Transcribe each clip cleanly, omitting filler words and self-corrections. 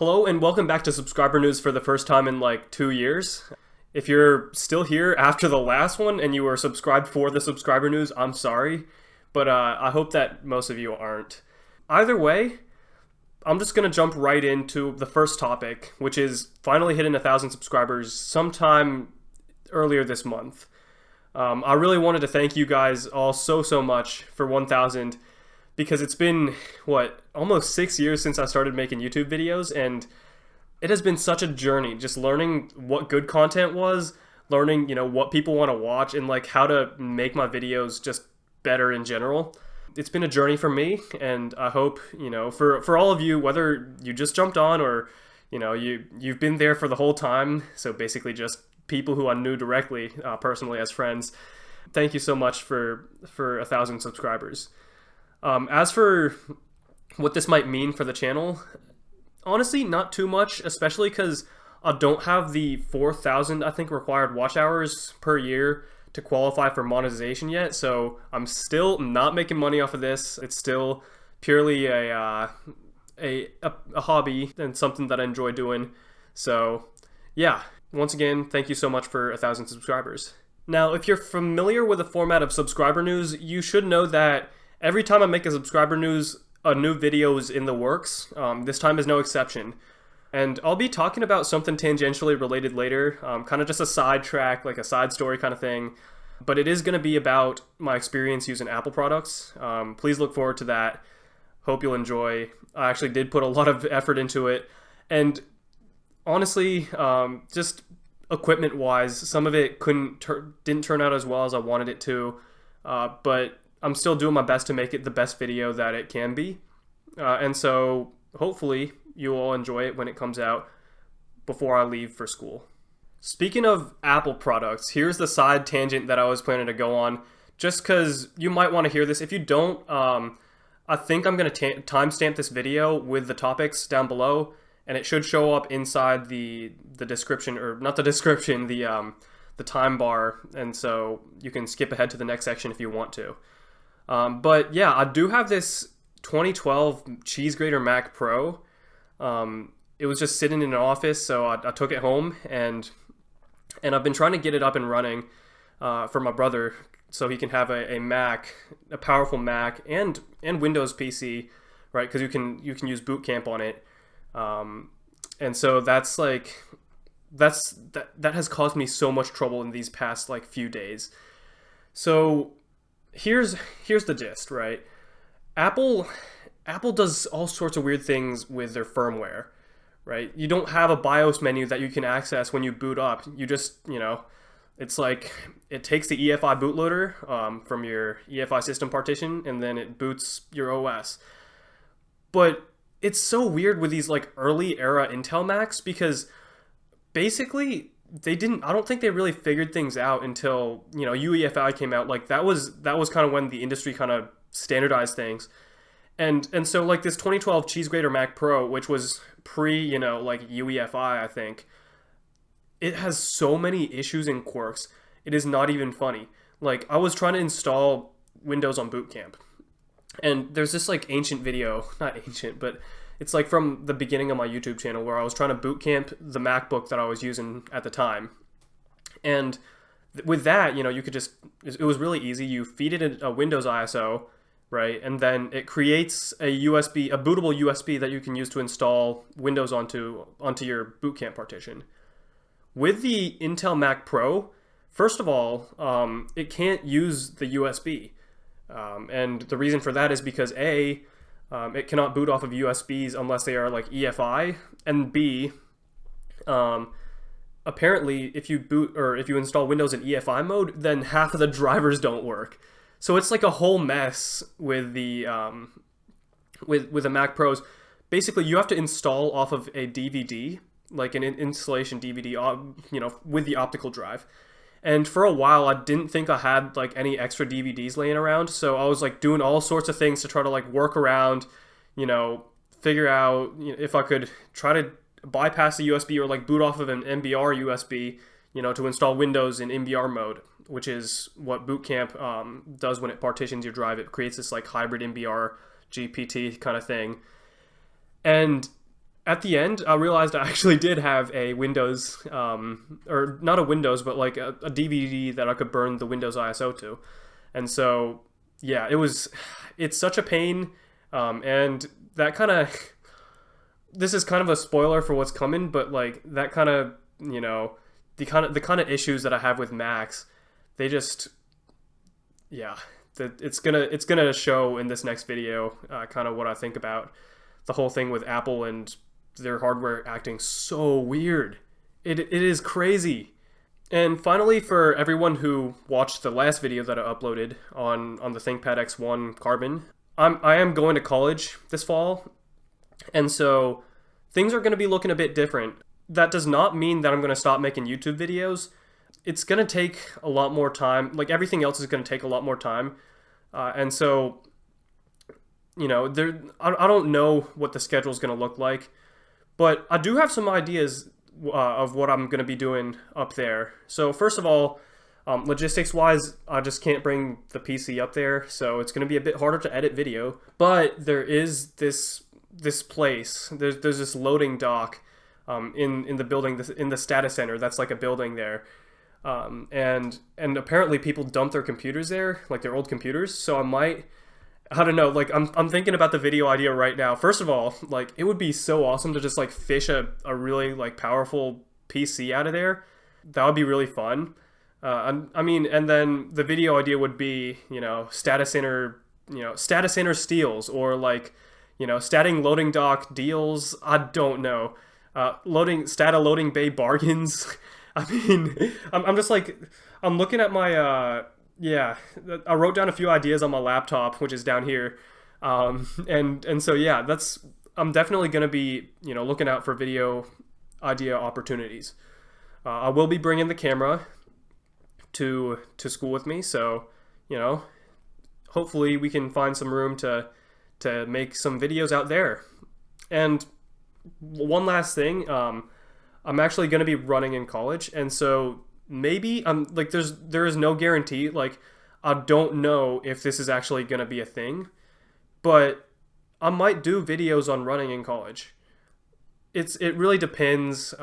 Hello and welcome back to Subscriber News for the first time in like 2 years. If you're still here after the last one and you were subscribed for the Subscriber News, I'm sorry, but I hope that most of you aren't. Either way, I'm just going to jump right into the first topic, which is finally hitting 1,000 subscribers sometime earlier this month. I really wanted to thank you guys all so much for 1,000 because it's been, almost 6 years since I started making YouTube videos, and it has been such a journey just learning what good content was, learning, what people want to watch, and like how to make my videos just better in general. It's been a journey for me, and I hope, for all of you, whether you just jumped on or, you've been there for the whole time, so basically just people who I knew directly, personally as friends, thank you so much for 1,000 subscribers. As for what this might mean for the channel, honestly, not too much, especially because I don't have the 4,000, I think, required watch hours per year to qualify for monetization yet, so I'm still not making money off of this. It's still purely a hobby and something that I enjoy doing. So, yeah, once again, thank you so much for 1,000 subscribers. Now, if you're familiar with the format of Subscriber News, you should know that every time I make a Subscriber News, a new video is in the works. This time is no exception. And I'll be talking about something tangentially related later, kind of just a sidetrack, like a side story kind of thing. But it is going to be about my experience using Apple products. Please look forward to that. Hope you'll enjoy. I actually did put a lot of effort into it. And honestly, just equipment-wise, some of it didn't turn out as well as I wanted it to. But I'm still doing my best to make it the best video that it can be. And so hopefully you'll all enjoy it when it comes out before I leave for school. Speaking of Apple products, here's the side tangent that I was planning to go on, just because you might want to hear this. If you don't, I think I'm going to timestamp this video with the topics down below, and it should show up inside the description, or not the description, the time bar, and so you can skip ahead to the next section if you want to. But yeah, I do have this 2012 Cheese Grater Mac Pro. It was just sitting in an office, so I took it home, and I've been trying to get it up and running for my brother so he can have a Mac, a powerful Mac, and Windows PC, right? Because you can use Boot Camp on it, and so that has caused me so much trouble in these past few days. So here's the gist, right? Apple does all sorts of weird things with their firmware, right? You don't have a BIOS menu that you can access when you boot up. You just, it's like it takes the EFI bootloader from your EFI system partition, and then it boots your OS. But it's so weird with these early era Intel Macs, because basically I don't think they really figured things out until, UEFI came out. That was kind of when the industry kind of standardized things. And so this 2012 Cheese Grater Mac Pro, which was pre, UEFI, I think, it has so many issues and quirks. It is not even funny. I was trying to install Windows on Boot Camp, and there's this ancient video, not ancient, but it's from the beginning of my YouTube channel, where I was trying to boot camp the MacBook that I was using at the time. And with that, you could it was really easy. You feed it a Windows ISO, right? And then it creates a bootable USB that you can use to install Windows onto your Boot Camp partition. With the Intel Mac Pro, first of all, it can't use the USB. And the reason for that is because it cannot boot off of USBs unless they are EFI, and B, apparently if you install Windows in EFI mode, then half of the drivers don't work. So it's a whole mess with the with the Mac Pros. Basically, you have to install off of a DVD, an installation DVD, with the optical drive. And for a while, I didn't think I had any extra DVDs laying around, so I was doing all sorts of things to try to work around, figure out if I could try to bypass the USB or boot off of an MBR USB, to install Windows in MBR mode, which is what Boot Camp does when it partitions your drive. It creates this hybrid MBR GPT kind of thing. And at the end, I realized I actually did have a Windows, or not a Windows, but like a DVD that I could burn the Windows ISO to. And so, yeah, it's such a pain. And that kind of, this is kind of a spoiler for what's coming, but like that kind of, the kind of issues that I have with Macs, they just, yeah, it's gonna show in this next video, kind of what I think about the whole thing with Apple and their hardware acting so weird. It is crazy. And finally, for everyone who watched the last video that I uploaded on the ThinkPad X1 Carbon, I am going to college this fall, and so things are going to be looking a bit different. That does not mean that I'm going to stop making YouTube videos. It's going to take a lot more time. Like everything else is going to take a lot more time. And so, I don't know what the schedule is going to look like, but I do have some ideas of what I'm going to be doing up there. So first of all, logistics-wise, I just can't bring the PC up there, so it's going to be a bit harder to edit video. But there is this place. There's this loading dock in the building, in the status center. That's like a building there. And apparently people dump their computers there, like their old computers. So I don't know, like I'm thinking about the video idea right now. First of all, like it would be so awesome to just like fish a really like powerful PC out of there. That would be really fun. I mean, and then the video idea would be, status center steals, or like, statting loading dock deals. I don't know. Loading bay bargains. I mean, I'm just like, I'm looking at my, I wrote down a few ideas on my laptop, which is down here. And so, yeah, I'm definitely going to be, looking out for video idea opportunities. I will be bringing the camera to school with me. So, hopefully we can find some room to make some videos out there. And one last thing, I'm actually going to be running in college, and so maybe there is no guarantee. Like, I don't know if this is actually going to be a thing, but I might do videos on running in college. It really depends,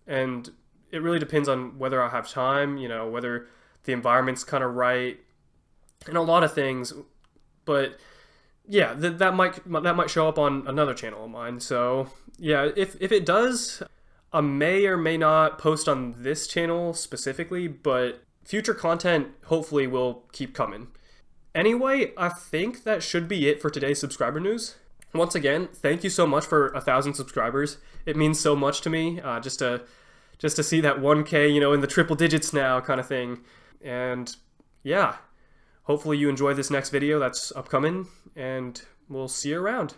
and it really depends on whether I have time, whether the environment's kind of right, and a lot of things. But yeah, that might show up on another channel of mine. So yeah, if it does, I may or may not post on this channel specifically, but future content hopefully will keep coming. Anyway, I think that should be it for today's subscriber news. Once again, thank you so much for 1,000 subscribers. It means so much to me, just to see that 1K, in the triple digits now kind of thing. And yeah, hopefully you enjoy this next video that's upcoming, and we'll see you around.